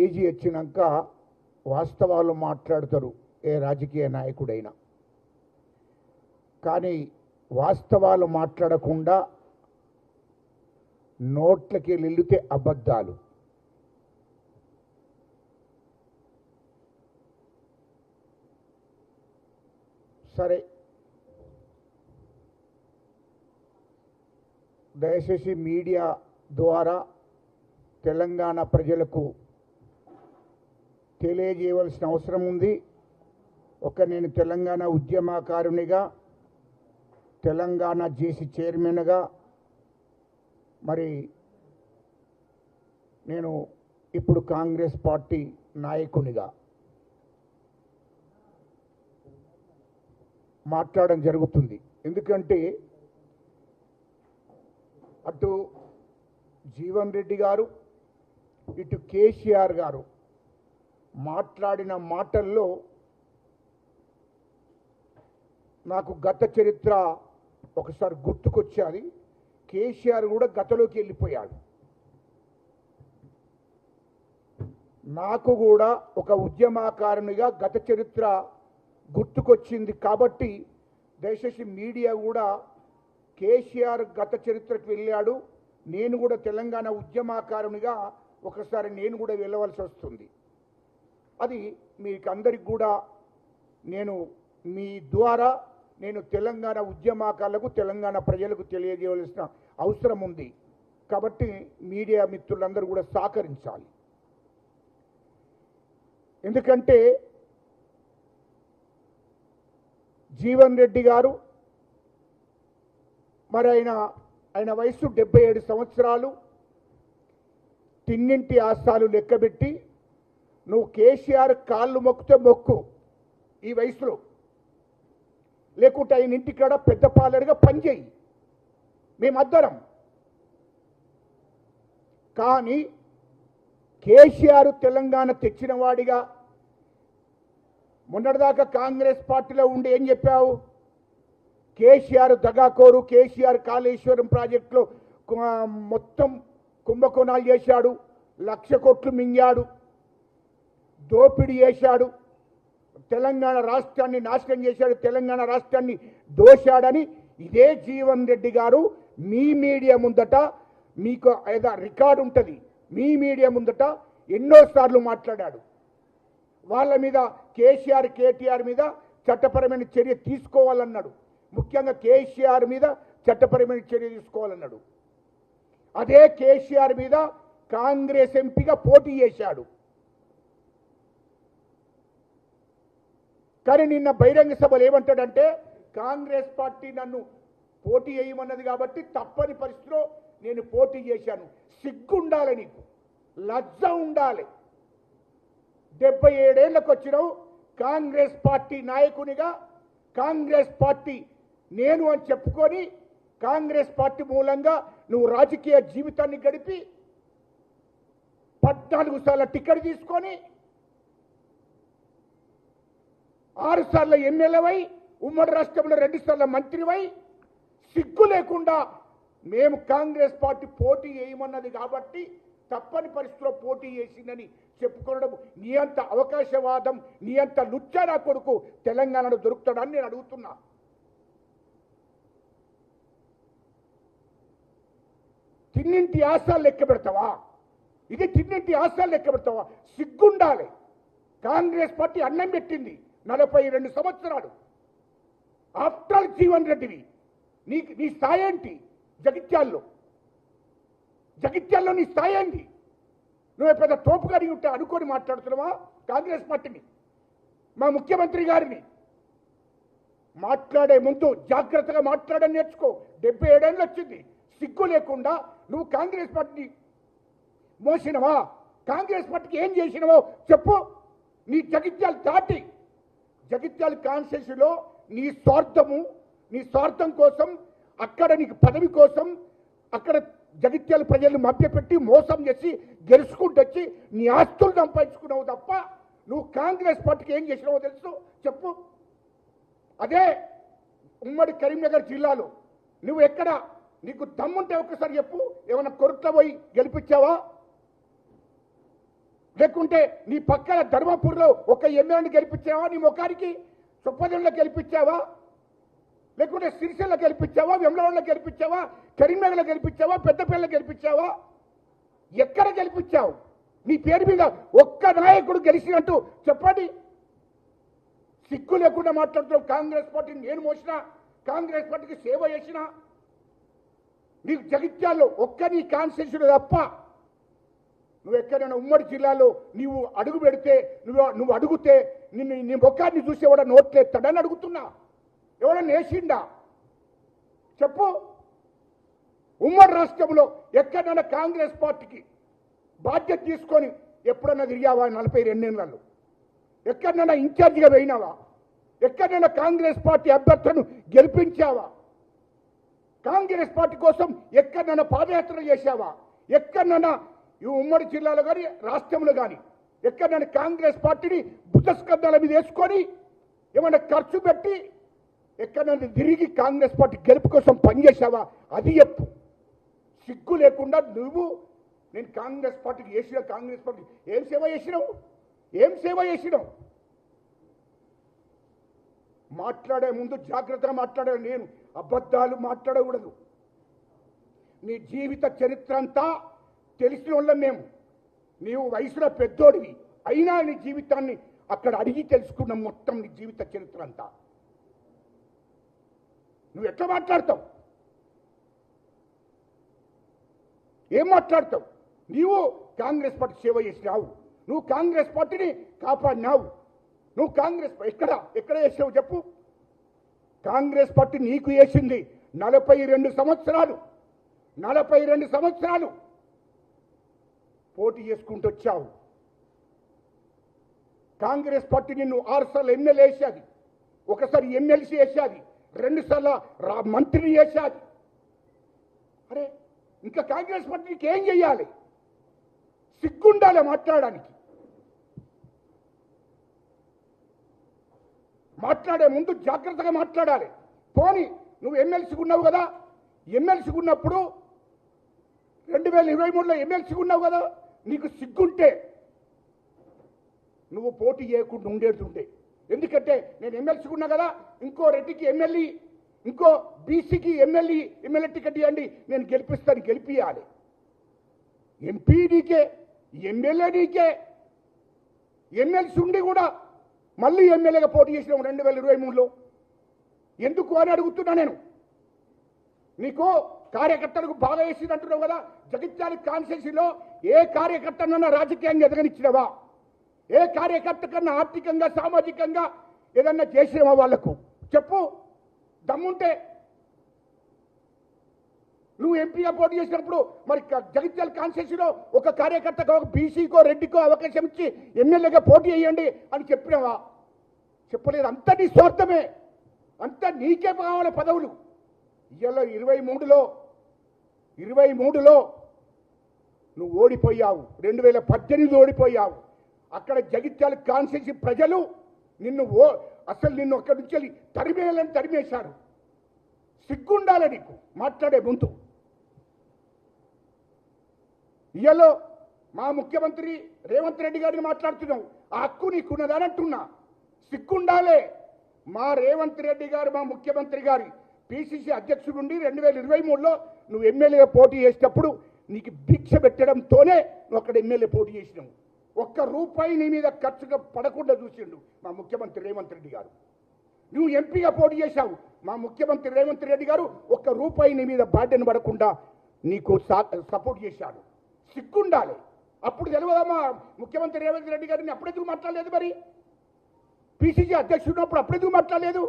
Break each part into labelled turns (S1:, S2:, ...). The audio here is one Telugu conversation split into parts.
S1: ఏజీ వచ్చినాక వాస్తవాలు మాట్లాడతారు ఏ రాజకీయ నాయకుడైనా. కానీ వాస్తవాలు మాట్లాడకుండా నోట్లకి వెళ్తే అబద్ధాలు. సరే, దయచేసి మీడియా ద్వారా తెలంగాణ ప్రజలకు తెలియజేయవలసిన అవసరం ఉంది. నేను తెలంగాణ ఉద్యమకారునిగా, తెలంగాణ జేసీ చైర్మన్గా, మరి నేను ఇప్పుడు కాంగ్రెస్ పార్టీ నాయకునిగా మాట్లాడడం జరుగుతుంది. ఎందుకంటే అటు జీవన్ రెడ్డి గారు, ఇటు కేసీఆర్ గారు మాట్లాడిన మాటల్లో నాకు గత చరిత్ర ఒకసారి గుర్తుకొచ్చేది. కేసీఆర్ కూడా గతలోకి వెళ్ళిపోయాడు. నాకు కూడా ఒక ఉద్యమకారునిగా గత చరిత్ర గుర్తుకొచ్చింది. కాబట్టి దయచేసి మీడియా కూడా కేసీఆర్ గత చరిత్రకు వెళ్ళాడు, నేను కూడా తెలంగాణ ఉద్యమకారునిగా ఒకసారి నేను కూడా వెళ్ళవలసి వస్తుంది. అది మీకు అందరికి కూడా నేను మీ ద్వారా నేను తెలంగాణ ఉద్యమకారులకు, తెలంగాణ ప్రజలకు తెలియజేయవలసిన అవసరం ఉంది. కాబట్టి మీడియా మిత్రులందరూ కూడా సహకరించాలి. ఎందుకంటే జీవన్ రెడ్డి గారు మరి ఆయన వయసు 77 సంవత్సరాలు. తిన్నింటి ఆస్తాలు లెక్కబెట్టి నువ్వు కేసీఆర్ కాళ్ళు మొక్కితే మొక్కు ఈ వయసులో, లేకుంటే ఆయన ఇంటికాడ పెద్ద పాలరుగా పనిచేయి, మేమద్దరం. కానీ కేసీఆర్ తెలంగాణ తెచ్చిన వాడిగా మొన్నటిదాకా కాంగ్రెస్ పార్టీలో ఉండి ఏం చెప్పావు? కేసీఆర్ దగాకోరు, కేసీఆర్ కాళేశ్వరం ప్రాజెక్టులో మొత్తం కుంభకోణాలు చేశాడు, 1,00,000 కోట్లు మింగాడు, దోపిడీ చేశాడు, తెలంగాణ రాష్ట్రాన్ని నాశనం చేశాడు, తెలంగాణ రాష్ట్రాన్ని దోశాడని ఇదే జీవన్ రెడ్డి గారు మీ మీడియా ముందట, మీకు ఏదో రికార్డు ఉంటుంది, మీ మీడియా ముందట ఎన్నోసార్లు మాట్లాడాడు. వాళ్ళ మీద కేసీఆర్, కేటీఆర్ మీద చట్టపరమైన చర్య తీసుకోవాలన్నాడు. ముఖ్యంగా కేసీఆర్ మీద చట్టపరమైన చర్య తీసుకోవాలన్నాడు. అదే కేసీఆర్ మీద కాంగ్రెస్ ఎంపీగా పోటీ చేశాడు. కానీ నిన్న బహిరంగ సభలు ఏమంటాడంటే, కాంగ్రెస్ పార్టీ నన్ను పోటీ చేయమన్నది కాబట్టి తప్పని పరిస్థితిలో నేను పోటీ చేశాను. సిగ్గుండాలి, నీకు లజ్జ ఉండాలి. 77 ఏళ్లకు వచ్చినావు, కాంగ్రెస్ పార్టీ నాయకునిగా కాంగ్రెస్ పార్టీ నేను అని చెప్పుకొని కాంగ్రెస్ పార్టీ మూలంగా నువ్వు రాజకీయ జీవితాన్ని గడిపి 14 సార్ల టికెట్ తీసుకొని 6 సార్ల ఎమ్మెల్యేవై ఉమ్మడి రాష్ట్రంలో 2 సార్ల మంత్రివై సిగ్గు లేకుండా మేము కాంగ్రెస్ పార్టీ పోటీ చేయమన్నది కాబట్టి తప్పని పరిస్థితిలో పోటీ చేసిందని చెప్పుకోవడం నీ అంత అవకాశవాదం, నీ అంత లుచ్చా కొడుకు తెలంగాణలో దొరుకుతాడని నేను అడుగుతున్నా. తిన్నింటి ఆశాలు లెక్క పెడతావా? ఇది తిన్నింటి ఆశాలు లెక్క పెడతావా? సిగ్గుండాలి. కాంగ్రెస్ పార్టీ అన్నం పెట్టింది 42 సంవత్సరాలు. ఆఫ్టర్ ఆల్ జీవన్ రెడ్డివి, నీ స్థాయి ఏంటి? జగిత్యాల్లో నీ స్థాయి ఏంటి? నువ్వు పెద్ద తోపుగారి ఉంటే అనుకొని మాట్లాడుతున్నావా కాంగ్రెస్ పార్టీని, మా ముఖ్యమంత్రి గారిని? మాట్లాడే ముందు జాగ్రత్తగా మాట్లాడని నేర్చుకో. 77 ఏళ్ళు వచ్చింది, సిగ్గు లేకుండా నువ్వు కాంగ్రెస్ పార్టీని మోసినవా? కాంగ్రెస్ పార్టీకి ఏం చేసినవో చెప్పు. నీ జగిత్యాలు దాటి జగిత్యాల కాన్స్టిట్యూన్సీలో నీ స్వార్థం కోసం, అక్కడ నీకు పదవి కోసం, అక్కడ జగిత్యాల ప్రజలను మభ్యపెట్టి మోసం చేసి గెలుచుకుంటూ వచ్చి నీ ఆస్తులు సంపాదించుకున్నావు తప్ప నువ్వు కాంగ్రెస్ పార్టీకి ఏం చేసినావో తెలుసు చెప్పు. అదే ఉమ్మడి కరీంనగర్ జిల్లాలో నువ్వు ఎక్కడ, నీకు దమ్ముంటే ఒక్కసారి చెప్పు. ఏమైనా కొరట్ల పోయి గెలిపించావా? లేకుంటే నీ పక్కన ధర్మపూర్లో ఒక ఎమ్మెల్యేని గెలిపించావా? నీ ముఖానికి చొప్పదంలో గెలిపించావా? లేకుంటే సిరిసిల్ల గెలిపించావా? వెమ్లవాడలో గెలిపించావా? కరీంనగర్లో గెలిపించావా? పెద్దపల్లిలో గెలిపించావా? ఎక్కడ గెలిపించావు? నీ పేరు మీద ఒక్క నాయకుడు గెలిచినట్టు చెప్పండి. సిగ్గు లేకుండా మాట్లాడుతున్నావు. కాంగ్రెస్ పార్టీని నేను మోసినా, కాంగ్రెస్ పార్టీకి సేవ చేసినా. నీకు జగిత్యాల్లో ఒక్క నీ కాన్స్టిట్యూషన్ తప్ప నువ్వు ఎక్కడైనా ఉమ్మడి జిల్లాలో నీవు అడుగు పెడితే నువ్వు అడుగుతే నీ ముఖాన్ని చూసి ఎవడ నోట్లేస్తాడని అడుగుతున్నా. ఎవడన్నా వేసిండా చెప్పు. ఉమ్మడి రాష్ట్రంలో ఎక్కడైనా కాంగ్రెస్ పార్టీకి బాధ్యత తీసుకొని ఎప్పుడన్నా తిరిగావా? 42 ఏళ్లలో ఎక్కడైనా ఇన్ఛార్జిగా పోయినావా? ఎక్కడైనా కాంగ్రెస్ పార్టీ అభ్యర్థులను గెలిపించావా? కాంగ్రెస్ పార్టీ కోసం ఎక్కడైనా పాదయాత్ర చేశావా? ఎక్కడైనా ఈ ఉమ్మడి జిల్లాలో కానీ రాష్ట్రంలో కానీ ఎక్కడైనా కాంగ్రెస్ పార్టీని భుజస్కంధాల మీద వేసుకొని ఏమైనా ఖర్చు పెట్టి ఎక్కడైనా తిరిగి కాంగ్రెస్ పార్టీ గెలుపు కోసం పనిచేశావా? అది చెప్పు. సిగ్గు లేకుండా నువ్వు నేను కాంగ్రెస్ పార్టీకి చేసిన, కాంగ్రెస్ పార్టీ ఏం సేవ చేసినావు? ఏం సేవ చేసినావు? మాట్లాడే ముందు జాగ్రత్తగా మాట్లాడాను. నేను అబద్ధాలు మాట్లాడకూడదు. నీ జీవిత చరిత్ర అంతా తెలిసిన వాళ్ళం మేము. నీవు వయసులో పెద్దోడివి అయినా నీ జీవితాన్ని అక్కడ అడిగి తెలుసుకున్నాం. మొత్తం నీ జీవిత చరిత్ర అంతా నువ్వు ఎట్లా మాట్లాడతావు? ఏం మాట్లాడతావు? నీవు కాంగ్రెస్ పార్టీ సేవ చేసినావు, నువ్వు కాంగ్రెస్ పార్టీని కాపాడినావు. నువ్వు కాంగ్రెస్ ఎక్కడ చేసావు చెప్పు. కాంగ్రెస్ పార్టీ నీకు వేసింది 42 సంవత్సరాలు. 42 సంవత్సరాలు పోటీ చేసుకుంటూ వచ్చావు. కాంగ్రెస్ పార్టీ నిన్ను 6 సార్లు ఎమ్మెల్యే వేసేది, ఒకసారి ఎమ్మెల్సీ వేసేది, 2 సార్లు మంత్రిని వేసేది. అరే ఇంకా కాంగ్రెస్ పార్టీకి ఏం చెయ్యాలి? సిగ్గుండాలి మాట్లాడడానికి. మాట్లాడే ముందు జాగ్రత్తగా మాట్లాడాలి. పోనీ నువ్వు ఎమ్మెల్సీగా ఉన్నావు కదా, ఎమ్మెల్సీగా ఉన్నప్పుడు 2023లో ఎమ్మెల్సీగా ఉన్నావు కదా, నీకు సిగ్గుంటే నువ్వు పోటీ చేయకుండా ఉండేటుంటే. ఎందుకంటే నేను ఎమ్మెల్సీగా ఉన్నా కదా, ఇంకో రెడ్డికి ఎమ్మెల్యే, ఇంకో బీసీకి ఎమ్మెల్యే టికెట్ ఇవ్వండి, నేను గెలిపిస్తాను, గెలిపియాలి. ఎంపీ నీకే, ఎమ్మెల్యే నీకే. ఎమ్మెల్సీ ఉండి కూడా మళ్ళీ ఎమ్మెల్యేగా పోటీ చేసినావు 2023లో. ఎందుకు అని అడుగుతున్నా నేను. నీకు కార్యకర్తలకు బాగా వేసింది అంటున్నావు కదా. జగిత్యాల కాన్స్టిట్యూన్సీలో ఏ కార్యకర్తనన్నా రాజకీయంగా ఎదగనిచ్చినవా? ఏ కార్యకర్త కన్నా ఆర్థికంగా సామాజికంగా ఏదన్నా చేసినవా వాళ్లకు చెప్పు. దమ్ముంటే నువ్వు ఎంపీగా పోటీ చేసినప్పుడు మరి జగిత్యాల కాన్స్టిట్యూన్సీలో ఒక కార్యకర్తకు, ఒక బీసీకో రెడ్డికో అవకాశం ఇచ్చి ఎమ్మెల్యేగా పోటీ చేయండి అని చెప్పినావా? చెప్పలేదు. అంతా నీ స్వార్థమే, అంతా నీకే కావాలి పదవులు. ఇవాళ 23లో నువ్వు ఓడిపోయావు. 2018 ఓడిపోయావు. అక్కడ జగిత్యాల కాన్స్టిట్యూన్సీ ప్రజలు అసలు నిన్ను అక్కడి నుంచి తరిమేయాలని తరిమేశారు. సిగ్గుండాలి నీకు మాట్లాడే ముందు. ఇవాళ మా ముఖ్యమంత్రి రేవంత్ రెడ్డి గారిని మాట్లాడుతున్నావు. ఆ హక్కు నీకున్నదని అంటున్నా. సిగ్గుండాలే. మా రేవంత్ రెడ్డి గారు, మా ముఖ్యమంత్రి గారి పిసిసి అధ్యక్షుడు ఉండి 2023లో నువ్వు ఎమ్మెల్యేగా పోటీ చేసేటప్పుడు నీకు భిక్ష పెట్టడంతోనే నువ్వు అక్కడ ఎమ్మెల్యే పోటీ చేసినావు. ₹1 నీ మీద ఖర్చుగా పడకుండా చూసిండు మా ముఖ్యమంత్రి రేవంత్ రెడ్డి గారు. నువ్వు ఎంపీగా పోటీ చేశావు. మా ముఖ్యమంత్రి రేవంత్ రెడ్డి గారు ₹1 నీ మీద బాధ్యత పడకుండా నీకు సపోర్ట్ చేశాడు. సిగ్గుండాలి. అప్పుడు తెలియదా మా ముఖ్యమంత్రి రేవంత్ రెడ్డి గారిని? అప్పుడెందుకు మాట్లాడలేదు? మరి పిసిసి అధ్యక్షుడు ఉన్నప్పుడు అప్పుడెందుకు మాట్లాడలేదు?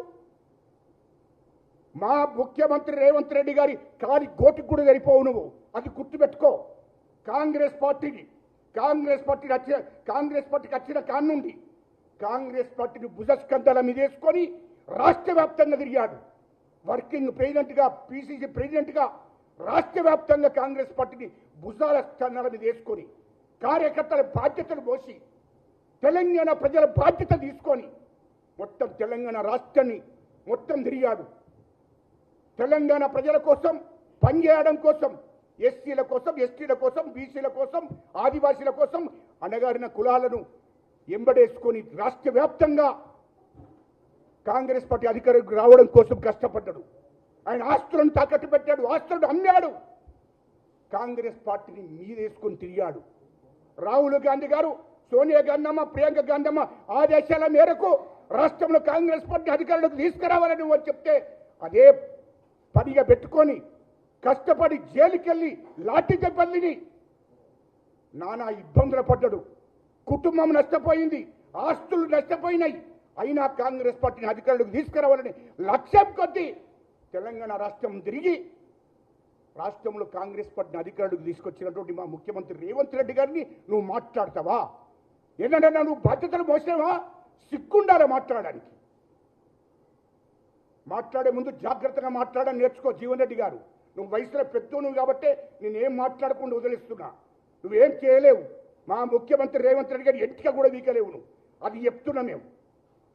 S1: మా ముఖ్యమంత్రి రేవంత్ రెడ్డి గారి కాలి గోటికి కూడా సరిపోవు నువ్వు. అది గుర్తుపెట్టుకో. కాంగ్రెస్ పార్టీకి వచ్చిన కానుండి కాంగ్రెస్ పార్టీని భుజస్కంధాల మీద వేసుకొని రాష్ట్ర వ్యాప్తంగా తిరిగాడు. వర్కింగ్ ప్రెసిడెంట్గా, పిసిసి ప్రెసిడెంట్గా రాష్ట్ర వ్యాప్తంగా కాంగ్రెస్ పార్టీని భుజాల స్కంధాల మీద వేసుకొని కార్యకర్తల బాధ్యతలు మోసి తెలంగాణ ప్రజల బాధ్యత తీసుకొని మొత్తం తెలంగాణ రాష్ట్రాన్ని మొత్తం తిరిగాడు. తెలంగాణ ప్రజల కోసం పనిచేయడం కోసం, ఎస్సీల కోసం, ఎస్టీల కోసం, బీసీల కోసం, ఆదివాసీల కోసం అణగారిన కులాలను ఎంబడేసుకొని రాష్ట్ర వ్యాప్తంగా కాంగ్రెస్ పార్టీ అధికారంలోకి రావడం కోసం కష్టపడ్డాడు. ఆయన ఆస్తులను తాకట్టు పెట్టాడు, ఆస్తులను అమ్మాడు, కాంగ్రెస్ పార్టీని మీదేసుకొని తిరిగాడు. రాహుల్ గాంధీ గారు, సోనియా గాంధీ, ప్రియాంక గాంధీ ఆదేశాల మేరకు రాష్ట్రంలో కాంగ్రెస్ పార్టీ అధికారులకు తీసుకురావాలని నువ్వు చెప్తే అదే పనిగా పెట్టుకొని కష్టపడి జైలుకెళ్ళి లాఠీ దెబ్బల్ని నానా ఇబ్బందులు పడ్డాడు. కుటుంబం నష్టపోయింది, ఆస్తులు నష్టపోయినాయి. అయినా కాంగ్రెస్ పార్టీని అధికారులకు తీసుకురావాలని లక్ష్యం కొద్దీ తెలంగాణ రాష్ట్రం తిరిగి రాష్ట్రంలో కాంగ్రెస్ పార్టీని అధికారులకు తీసుకొచ్చినటువంటి మా ముఖ్యమంత్రి రేవంత్ రెడ్డి గారిని నువ్వు మాట్లాడతావా? ఏంటంటే నువ్వు బాధ్యతలు మోసినావా? సిగ్గుండాలి మాట్లాడడానికి. మాట్లాడే ముందు జాగ్రత్తగా మాట్లాడని నేర్చుకో జీవన్ రెడ్డి గారు. నువ్వు వయసులో పెద్దోను కాబట్టే నేనేం మాట్లాడకుండా వదిలిస్తున్నా. నువ్వేం చేయలేవు. మా ముఖ్యమంత్రి రేవంత్ రెడ్డి గారు ఎంటిక కూడా వీకలేవు నువ్వు, అది చెప్తున్నా మేము.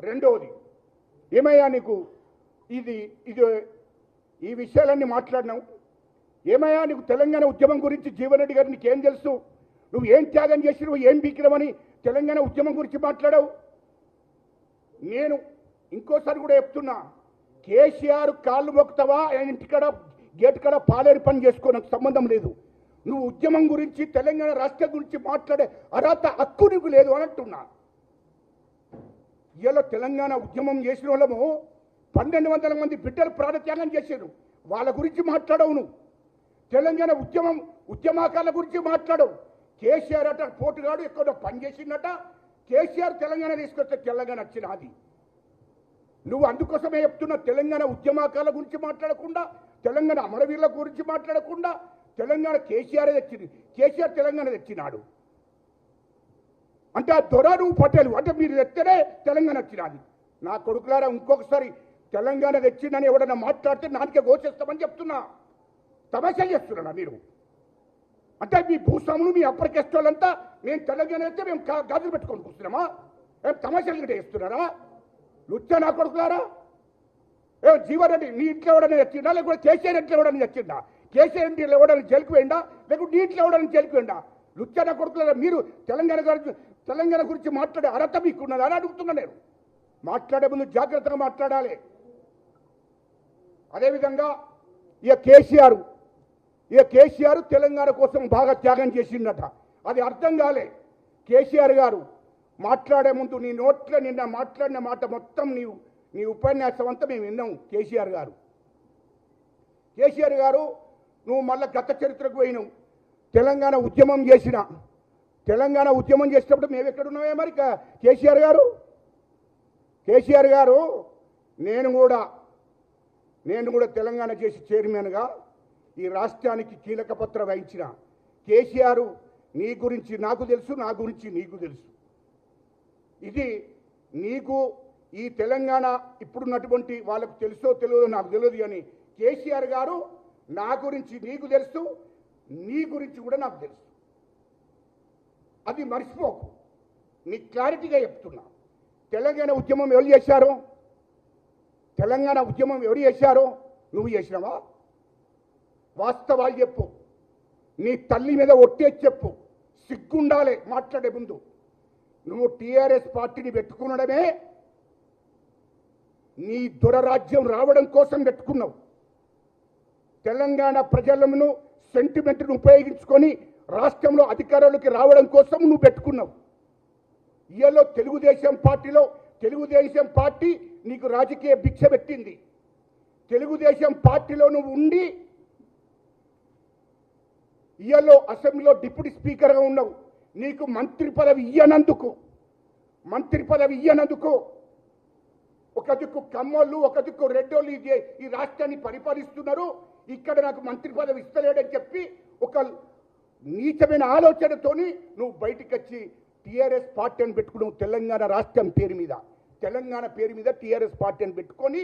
S1: రెండవది ఏమయ్యా నీకు ఇది ఈ విషయాలన్నీ మాట్లాడినావు. ఏమయ్యా నీకు తెలంగాణ ఉద్యమం గురించి జీవన్ రెడ్డి గారు నీకేం తెలుసు? నువ్వు ఏం త్యాగం చేసినావు, ఏం బీకినావని తెలంగాణ ఉద్యమం గురించి మాట్లాడావు. నేను ఇంకోసారి కూడా చెప్తున్నా, కేసీఆర్ కాళ్ళు మొక్కుతావా, ఆయన ఇంటికాడ గేట్ కాడ పాలేరు పని చేసుకో, నాకు సంబంధం లేదు. నువ్వు ఉద్యమం గురించి తెలంగాణ రాష్ట్రం గురించి మాట్లాడే అర్హత హక్కు నీకు లేదు అని అంటున్నా. ఇలా తెలంగాణ ఉద్యమం చేసిన వాళ్ళము 1200 మంది బిడ్డలు ప్రాణత్యాగం చేశారు. వాళ్ళ గురించి మాట్లాడవు నువ్వు. తెలంగాణ ఉద్యమకారుల గురించి మాట్లాడవు. కేసీఆర్ అట పోటుగాడు ఎక్కడో పనిచేసిందట, కేసీఆర్ తెలంగాణ తీసుకొస్తే తెలంగాణ వచ్చినది. నువ్వు అందుకోసమే చెప్తున్నా, తెలంగాణ ఉద్యమకారుల గురించి మాట్లాడకుండా, తెలంగాణ అమరవీరుల గురించి మాట్లాడకుండా, తెలంగాణ కేసీఆర్ తెచ్చింది, కేసీఆర్ తెలంగాణ తెచ్చినాడు అంటే ఆ దొర నువ్వు పటేలు అంటే మీరు తెస్తేనే తెలంగాణ వచ్చినది. నా కొడుకులారా, ఇంకొకసారి తెలంగాణ తెచ్చిందని ఎవడన్నా మాట్లాడితే నాకే గోచేస్తామని చెప్తున్నా. తమాషా చేస్తున్నారా మీరు? అంటే మీ భూస్వాములు, మీ అప్పర్ కాస్ట్ వాళ్ళంతా మేము తెలంగాణ అయితే మేము గాజులు పెట్టుకొని కూర్చున్నామా? ఏం తమాషాలు గిట్ట చేస్తున్నారా? లుచ్చా నా కొడుకులారా. జీవన్ రెడ్డి నీ ఇంట్లో ఎవడని తెచ్చిండా, లేకపోతే కేసీఆర్ ఇంట్లో ఎవడని తెచ్చిండా? కేసీఆర్ ఇంట్లో ఎవడని జైలుకు పోయిందా, లేకపోతే నీ ఇంట్లో ఎవడని జైలుకు పోయిందా? లుచ్చా నా కొడుకులారా, మీరు తెలంగాణ గురించి మాట్లాడే అర్హత మీకున్నదా అని అడుగుతున్నా నేను. మాట్లాడే ముందు జాగ్రత్తగా మాట్లాడాలి. అదేవిధంగా ఇక కేసీఆర్ తెలంగాణ కోసం బాగా త్యాగం చేసిందట. అది అర్థం కాలే. కేసీఆర్ గారు మాట్లాడే ముందు నీ నోట్లో నిన్న మాట్లాడిన మాట మొత్తం నీ ఉపన్యాసం అంతా మేము విన్నాం. కేసీఆర్ గారు నువ్వు మళ్ళీ గత చరిత్రకు పోయినావు. తెలంగాణ ఉద్యమం చేసినప్పుడు మేము ఎక్కడున్నామే మరి? కేసీఆర్ గారు నేను కూడా తెలంగాణ చేసి చైర్మన్గా ఈ రాష్ట్రానికి కీలక పాత్ర వహించిన. కేసీఆర్ నీ గురించి నాకు తెలుసు, నా గురించి నీకు తెలుసు. ఇది నీకు ఈ తెలంగాణ ఇప్పుడున్నటువంటి వాళ్ళకు తెలుసో తెలియదో నాకు తెలియదు, కానీ కేసీఆర్ గారు నా గురించి నీకు తెలుసు, నీ గురించి కూడా నాకు తెలుసు. అది మర్చిపోకు. నీ క్లారిటీగా చెప్తున్నా. తెలంగాణ ఉద్యమం ఎవరు చేశారో నువ్వు చేసినావా? వాస్తవాలు చెప్పు. నీ తల్లి మీద ఒట్టేసి చెప్పు. సిగ్గుండాలి మాట్లాడే ముందు. నువ్వు టీఆర్ఎస్ పార్టీని పెట్టుకునడమే నీ దురరాజ్యం రావడం కోసం పెట్టుకున్నావు. తెలంగాణ ప్రజలను సెంటిమెంట్ను ఉపయోగించుకొని రాష్ట్రంలో అధికారంలోకి రావడం కోసం నువ్వు పెట్టుకున్నావు. ఇయ్యలో తెలుగుదేశం పార్టీ నీకు రాజకీయ భిక్ష పెట్టింది. తెలుగుదేశం పార్టీలో నువ్వు ఉండి ఇయ్యలో అసెంబ్లీలో డిప్యూటీ స్పీకర్గా ఉన్నావు. నీకు మంత్రి పదవి ఇయ్యనందుకు ఒక దిక్కు కమ్మోళ్ళు, ఒక దిక్కు రెడ్డోళ్ళు ఈ రాష్ట్రాన్ని పరిపాలిస్తున్నారు. ఇక్కడ నాకు మంత్రి పదవి ఇస్తలేడని చెప్పి ఒక నీచమైన ఆలోచనతోని నువ్వు బయటికి వచ్చి టీఆర్ఎస్ పార్టీ అని పెట్టుకున్నావు. తెలంగాణ రాష్ట్రం పేరు మీద టీఆర్ఎస్ పార్టీ అని పెట్టుకొని